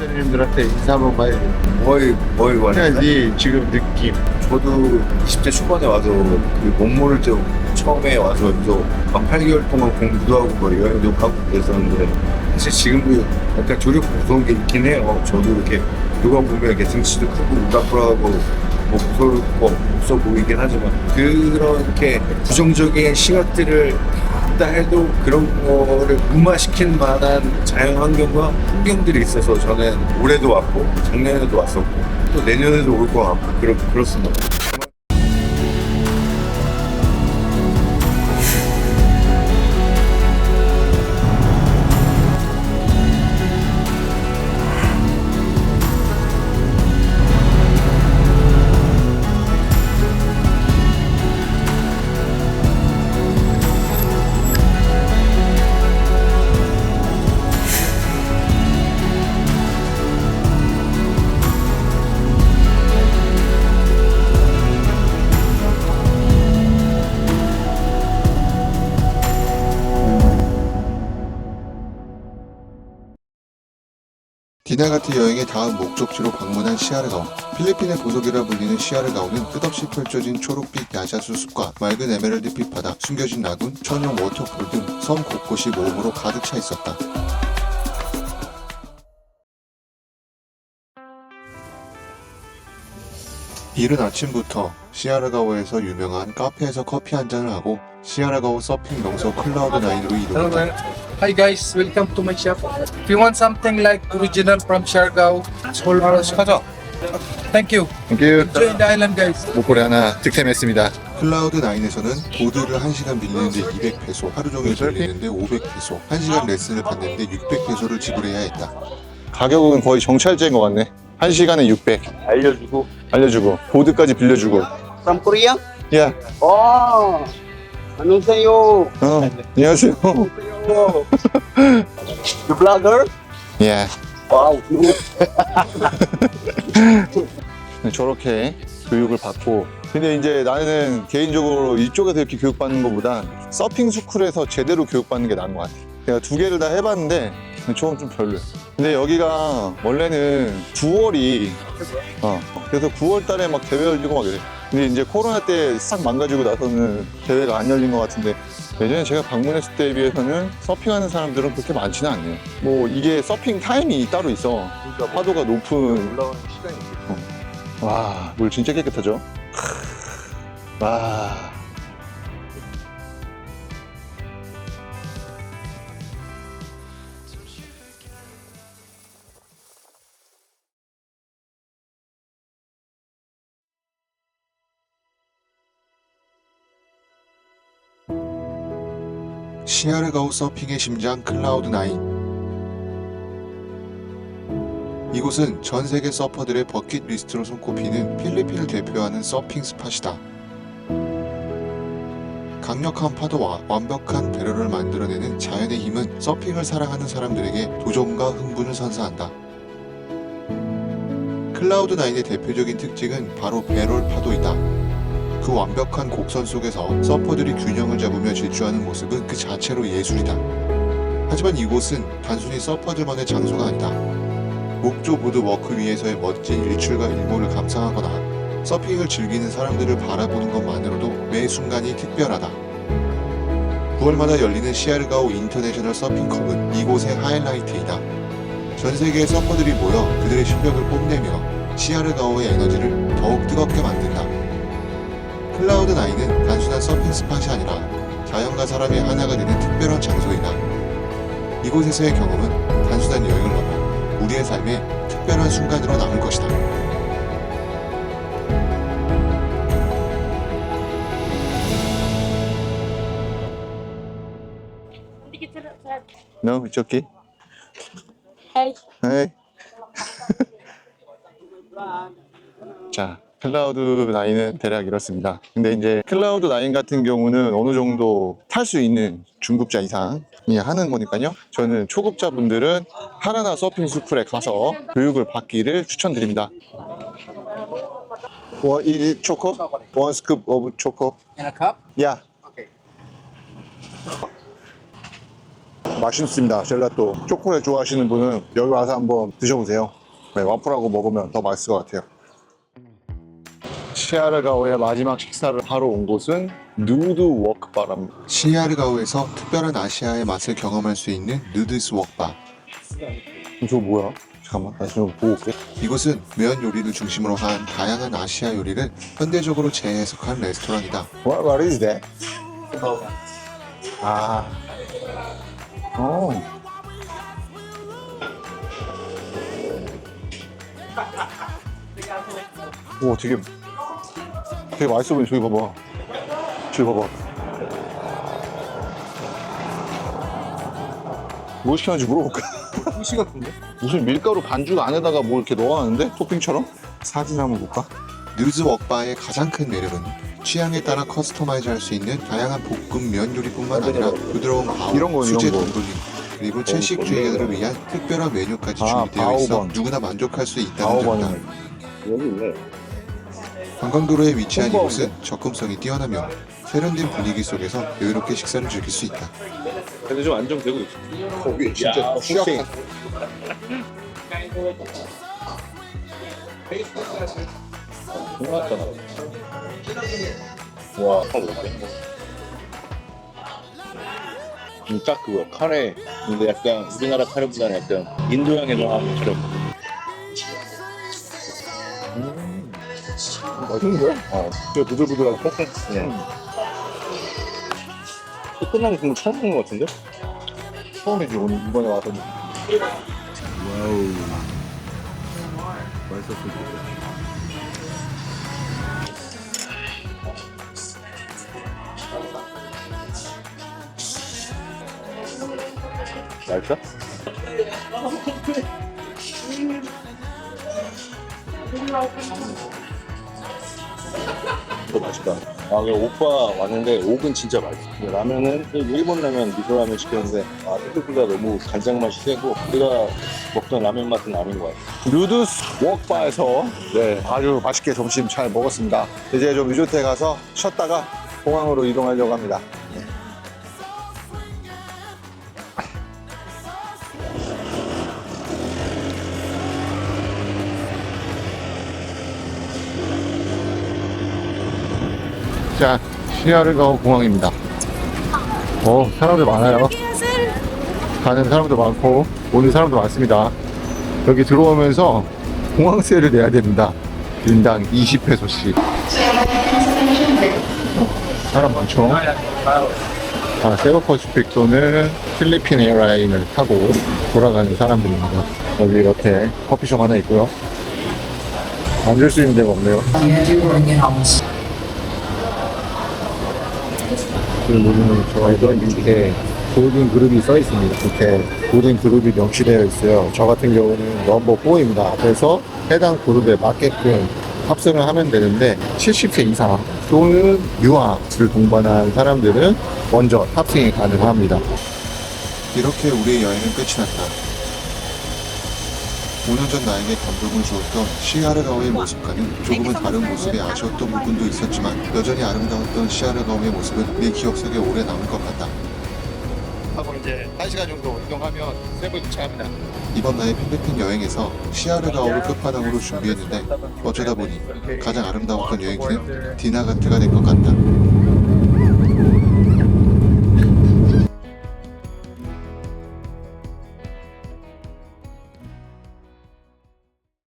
구독자님들한테 인사 한번 봐야지. 뭘 원해? 네 지금 느낌. 저도 20대 초반에 와서 그 몸모를 때 처음에 와서 여기서 한 8개월 동안 공부도 하고 뭐 여행도 가고 그랬었는데 사실 지금도 약간 조립 무서운 게 있긴 해요. 저도 이렇게 누가 보면 이렇게 등치도 크고 우락부락하고 뭐 무서울 거 없어 보이긴 하지만 그렇게 부정적인 시각들을 다 해도 그런 거를 무마시킬 만한 자연 환경과 풍경들이 있어서 저는 올해도 왔고 작년에도 왔었고 또 내년에도 올 것 같고 그렇습니다. 디나가티 여행의 다음 목적지로 방문한 시아르가오. 필리핀의 보석이라 불리는 시아르가오는 끝없이 펼쳐진 초록빛 야자수 숲과 맑은 에메랄드빛 바다, 숨겨진 라군, 천연 워터풀 등 섬 곳곳이 모험으로 가득 차 있었다. 이른 아침부터 시아르가오에서 유명한 카페에서 커피 한잔을 하고 시아르가오 서핑 명소 클라우드9로 이동했다. Hi guys, welcome to my shop. If you want something like original from Siargao, whole house 가자. Thank you. 땡큐. Enjoy the island guys. 목걸이 하나 득템했습니다. 클라우드9에서는 보드를 1시간 빌리는데 200페소, 하루 종일 빌리는데 500페소, 1시간 레슨을 받는데 600페소를 지불해야 했다. 가격은 거의 정찰제인 것 같네. 1시간에 600 알려주고 보드까지 빌려주고. From Korea? 야, Oh, 안녕하세요. 안녕하세요. The vlogger? 예. Wow. 저렇게 교육을 받고. 근데 이제 나는 개인적으로 이쪽에서 이렇게 교육받는 것보다 서핑 스쿨에서 제대로 교육받는 게 나은 것 같아. 내가 두 개를 다 해봤는데 저건 좀 별로야. 근데 여기가 원래는 9월이 그래서 9월 달에 막 대회 열리고 막 이래. 근데 이제 코로나 때 싹 망가지고 나서는 대회가 안 열린 것 같은데 예전에 제가 방문했을 때에 비해서는 서핑하는 사람들은 그렇게 많지는 않네요. 뭐 이게 서핑 타임이 따로 있어. 파도가 높은. 올라가는 시간이 있겠죠. 와, 물 진짜 깨끗하죠? 와. 시아르가오 서핑의 심장 클라우드9. 이곳은 전 세계 서퍼들의 버킷리스트로 손꼽히는 필리핀을 대표하는 서핑 스팟이다. 강력한 파도와 완벽한 배럴을 만들어내는 자연의 힘은 서핑을 사랑하는 사람들에게 도전과 흥분을 선사한다. 클라우드9의 대표적인 특징은 바로 배럴 파도이다. 그 완벽한 곡선 속에서 서퍼들이 균형을 잡으며 질주하는 모습은 그 자체로 예술이다. 하지만 이곳은 단순히 서퍼들만의 장소가 아니다. 목조 보드 워크 위에서의 멋진 일출과 일몰을 감상하거나 서핑을 즐기는 사람들을 바라보는 것만으로도 매 순간이 특별하다. 9월마다 열리는 시아르가오 인터내셔널 서핑컵은 이곳의 하이라이트이다. 전 세계의 서퍼들이 모여 그들의 실력을 뽐내며 시아르가오의 에너지를 더욱 뜨겁게 만든다. 클라우드9은 단순한 서핑 스팟이 아니라 자연과 사람이 하나가 되는 특별한 장소이다. 이곳에서의 경험은 단순한 여행을 넘어 우리의 삶의 특별한 순간으로 남을 것이다. No, it's okay. Hey. Hey. 자, 클라우드9은 대략 이렇습니다. 근데 이제 클라우드9 같은 경우는 어느 정도 탈 수 있는 중급자 이상이 하는 거니까요. 저는 초급자분들은 하나나 서핑 스쿨에 가서 교육을 받기를 추천드립니다. What is it, choco? One scoop of choco. In a cup? Yeah. Okay. 맛있습니다. 젤라또. 초콜릿 좋아하시는 분은 여기 와서 한번 드셔보세요. 네, 와플하고 먹으면 더 맛있을 것 같아요. 시아르가오의 마지막 식사를 하러 온 곳은 누드 워크바랍니다. 시아르가오에서 특별한 아시아의 맛을 경험할 수 있는 누드스 웍바. 저거 뭐야? 잠깐만, 다시 좀 보고 올게. 이곳은 면 요리를 중심으로 한 다양한 아시아 요리를 현대적으로 재해석한 레스토랑이다. What is that? 아, 오, 되게 맛있어 보이네. 저기 봐봐. 저기 봐봐. 뭐 시켰는지 물어볼까? 후식 같은데? 무슨 밀가루 반죽 안에다가 뭐 이렇게 넣어놨는데? 토핑처럼? 사진 한번 볼까? 누드 웍바의 가장 큰 매력은 취향에 따라 커스터마이즈 할 수 있는 다양한 볶음 면 요리뿐만 아니라 부드러운 바오, 이런 거, 수제 이런 거. 돈돌림, 그리고 채식주의자들을 위한 특별한 메뉴까지 아, 준비되어 있어 바오번. 누구나 만족할 수 있다는 점이다. 바오버니. 여기 있네. 관광도로에 위치한 이곳은 접근성이 뛰어나며 세련된 분위기 속에서 여유롭게 식사를 즐길 수 있다. 근데 좀 안정되고 있어. 거기 진짜 취약한. 끝났잖아. 와, 딱 그거야. 카레. 근데 약간 우리나라 카레보다는 약간 인도양에서 하는 카레. 맛있는데? 진짜 부들부들하고. 끝나고 정말 처음 먹는 것 같은데? 처음이지, 오늘 이번에 와서. 와우. 맛있었을 것 맛있어? 이거 맛있다. 아, 그 오빠 왔는데 옥은 진짜 맛있어. 근데 라면은 일본 라면, 미소라면 시켰는데 생각보다 너무 간장 맛이 세고 우리가 먹던 라면 맛은 아닌 것 같아. 누드스 웍바에서 네, 아주 맛있게 점심 잘 먹었습니다. 이제 좀 리조트에 가서 쉬었다가 공항으로 이동하려고 합니다. 자, 시아르가오 공항입니다. 사람들 많아요. 가는 사람도 많고 오는 사람도 많습니다. 여기 들어오면서 공항세를 내야 됩니다. 인당 20페소씩. 사람 많죠? 세버퍼시픽도는 필리핀 에어라인을 타고 돌아가는 사람들입니다. 여기 이렇게 커피숍 하나 있고요. 앉을 수 있는 데가 없네요. 보면 저희도 밑에 골든 그룹이 써 있습니다. 이렇게 골든 그룹이 명시되어 있어요. 저 같은 경우는 넘버 4입니다. 그래서 해당 그룹에 맞게끔 탑승을 하면 되는데 70세 이상 또는 유학을 동반한 사람들은 먼저 탑승이 가능합니다. 이렇게 우리의 여행은 끝이 났다. 5년 전 나에게 감동을 주었던 시아르가오의 모습과는 조금은 다른 모습에 아쉬웠던 부분도 있었지만 여전히 아름다웠던 시아르가오의 모습은 내 기억 속에 오래 남을 것 같다. 하고 이제 1시간 정도 이동하면 세부에 도착합니다. 이번 나의 필리핀 여행에서 시아르가오를 끝판왕으로 준비했는데 어쩌다 보니 가장 아름다웠던 여행지는 디나가트가 된 것 같다.